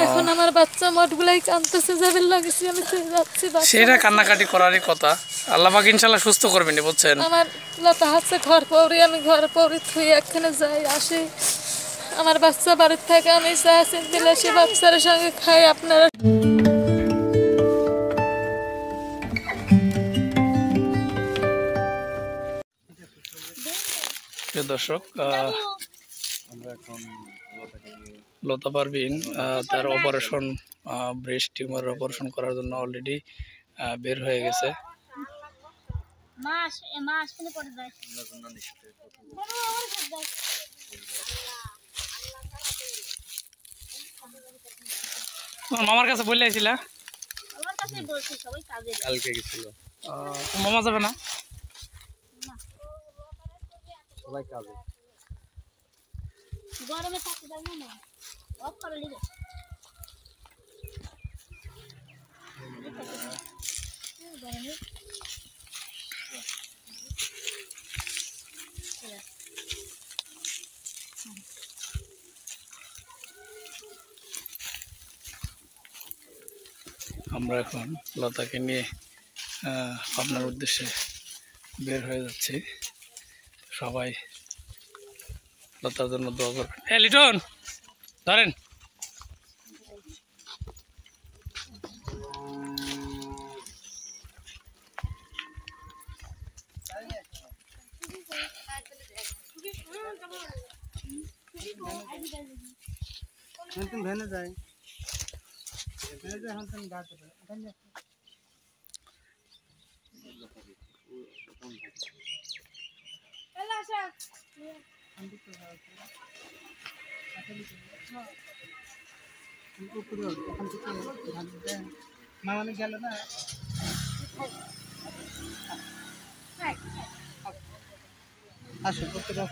এখন আমার বাচ্চা মঠগুলাই কাঁদতেছে, যাবে লাগেছি আমি যাচ্ছি। সেটা কান্নাকাটি করারই কথা, আল্লাহ পাক ইনশাআল্লাহ সুস্থ করবেন, বুঝছেন। আমার লতা হাতে ঘর পৌরি, আমি ঘর পৌরি থুই একখানে যাই আসি। আমার বাচ্চা বাড়ির থেকে আমি চা দিলে সে বাচ্চার সঙ্গে খাই। আপনারা দর্শক, আমরা এখন লতা পারভিন তার অপারেশন, ব্রেস্ট টিউমার অপারেশন করার জন্য অলরেডি বের হয়ে গেছে। মামার কাছে বলে আইছিলা? কালকে গেছিল। মামা যাবে না? সবাই কাজে। গরমে থাকতে পারবে না, অফ করে দিবে। আমরা এখন লতাকে নিয়ে আপনার উদ্দেশ্যে বের হয়ে যাচ্ছি। সবাই লতার জন্য দোয়া করবেন। লিটন ধরেন। ভেনে যায় মামানে গেল না। আসো করতে দাও।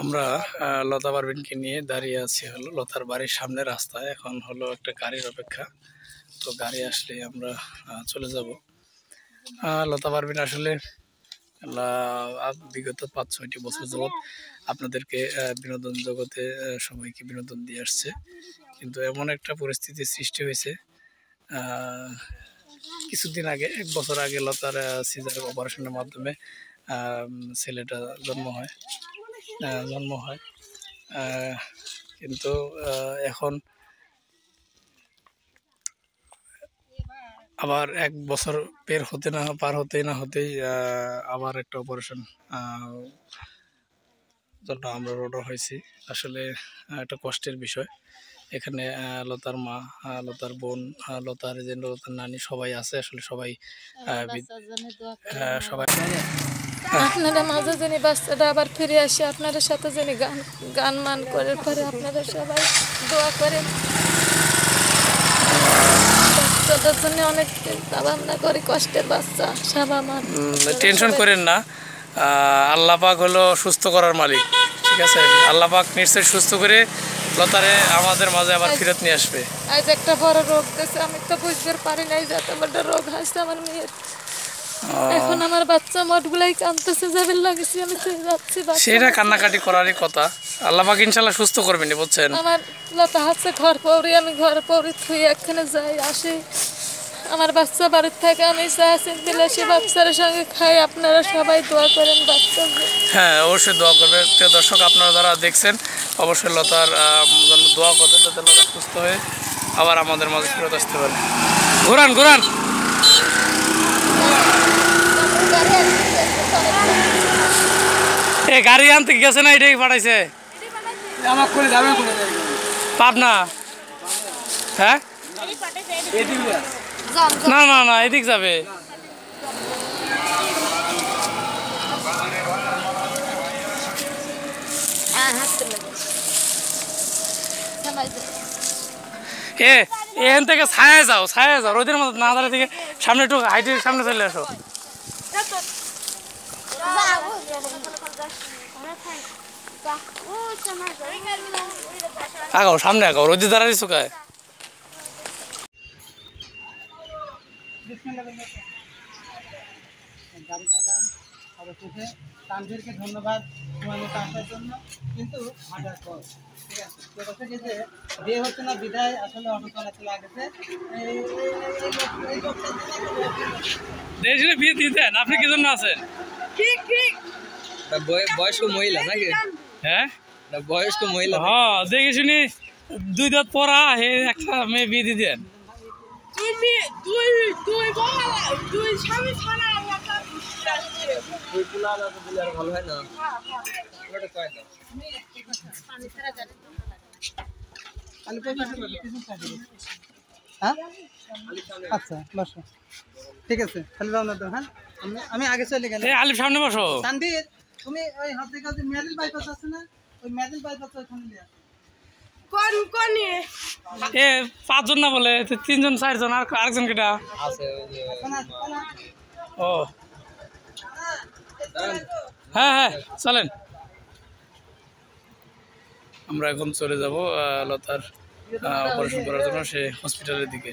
আমরা লতা পারভিনকে নিয়ে দাঁড়িয়ে আছি হলো লতার বাড়ির সামনে রাস্তায়। এখন হলো একটা গাড়ির অপেক্ষা, তো গাড়ি আসলে আমরা চলে যাব। লতা পারভিন আসলে বিগত ৫-৬টি বছর যাবৎ আপনাদেরকে বিনোদন জগতে সবাইকে বিনোদন দিয়ে আসছে, কিন্তু এমন একটা পরিস্থিতির সৃষ্টি হয়েছে। কিছুদিন আগে, ১ বছর আগে লতার সিজার অপারেশনের মাধ্যমে ছেলেটা জন্ম হয়। কিন্তু এখন আবার ১ বছর পার হতেই না হতেই আবার একটা অপারেশন জন্য আমরা রোড হয়েছি। আসলে একটা কষ্টের বিষয়। এখানে লতার মা, লতার বোন, লতার নানি সবাই আছে। আসলে সবাই আপনারা মাঝে যিনি বাচ্চাটা আবার ফিরে আসে, আপনারা সাথে যিনি গান মান করে পরে আপনারা সবাই দোয়া করেন। বাচ্চাটার জন্য অনেক ভাবনা করি, কষ্টের বাচ্চা সাবামান। টেনশন করেন না, আল্লাহ পাক হলো সুস্থ করার মালিক, ঠিক আছে। আল্লাহ পাক নিশ্চয়ই সুস্থ করে লতারে আমাদের মাঝে আবার ফিরত নিয়ে আসবে। আজ একটা বড় রোগ গেছে, আমি তো বুঝতে পারি নাই যে এত বড় রোগ হয়েছে আমার মেয়ের। এখন আমার বাচ্চা মঠগুলাই কাঁদতেছে, যাবে লাগেছি আমি যাচ্ছি। সেটা কান্নাকাটি করারই কথা, আল্লাহ পাক ইনশাআল্লাহ সুস্থ করবেন, বুঝছেন। আমার লতা হাতে ঘর পৌরি, আমি ঘর পৌরি থুই একখানে যাই আসি। আমার বাচ্চা বাড়ির থেকে আমি চা দিলে সে বাচ্চার সঙ্গে খাই। আপনারা সবাই দোয়া করেন বাচ্চা। হ্যাঁ, অবশ্যই দোয়া করবেন। প্রিয় দর্শক, আপনারা যারা দেখছেন অবশ্যই লতার জন্য দোয়া করবেন, যাতে লতা সুস্থ হয়ে আবার আমাদের মাঝে ফেরত আসতে পারে। ঘুরান এ গাড়ি আনতে গেছে না, এটাই পাঠাইছে পাবনা। হ্যাঁ, না এদিক যাবে। এখান থেকে ছায়া যাও, রোদের মতো না দাঁড়িয়ে থেকে সামনে একটু হাইটের সামনে চলে আসো। আগাও সামনে আগাও, রোদে দাঁড়াই শুকায়। তানভীরকে ধন্যবাদ সময় মতো আসার জন্য, কিন্তু হাজার পর ঠিক আছে যে বিয়ে হচ্ছে না বিদায় আসলে অটো চালাতে লাগেছে। বিয়ে দিতেন আপনি কি জন্য আছেন? বয়স্ক মহিলা নাকি? হ্যাঁ বয়স্ক মহিলা। হ্যাঁ দেখে শুনি 2 দাঁত পরা একটা মেয়ে বিয়ে দিতেন। ভালো হয় না? হ্যাঁ আচ্ছা বসো, ঠিক আছে খালি রওনা দাও। হ্যাঁ আমি আগে চলে গেলাম। আলিফ সামনে বসো। তানভীর তুমি ওই হাতে কাছে মেদিল বাইপাস আছে না, ওই মেদিল বাইপাস ওখানে নিয়ে আসো। 5 জন না বলে 3 জন 4 জন আর আরেকজন কেটা আছে? ও হ্যাঁ চলেন। আমরা এখন চলে যাব লতার অপারেশন করার জন্য সে হসপিটালের দিকে।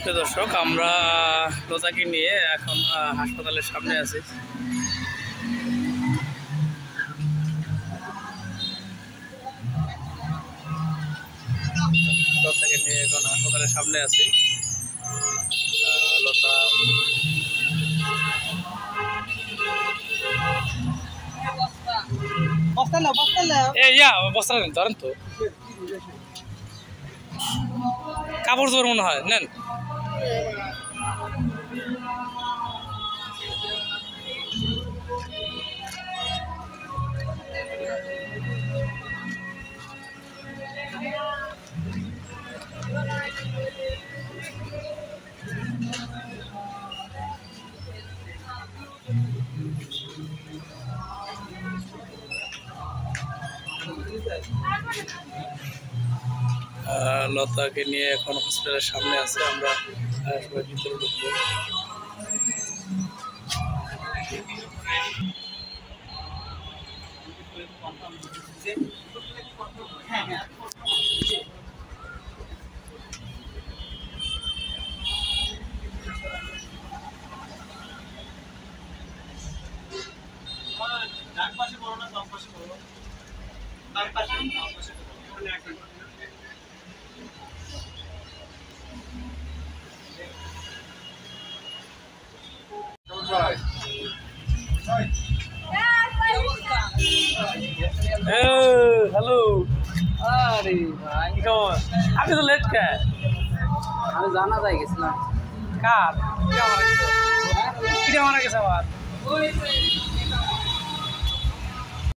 প্রিয় দর্শক, আমরা লতাকে নিয়ে এখন হাসপাতালের সামনে আছি। লতাকে নিয়ে এখন হাসপাতালের সামনে আছি। লতা বস্তা নাও বস্তা নেন, ধরেন তো কাপড় চোপড় মনে হয় নেন। লতাকে নিয়ে এখন হসপিটালের সামনে আছে, আমরা সবাই ভিতরে ঢুকবো। হ্যালো, আরে ভাই আপনি তো লেট কে? আমি জানা যাই গেছিলাম। কার কিটা মারা গেছে আবার?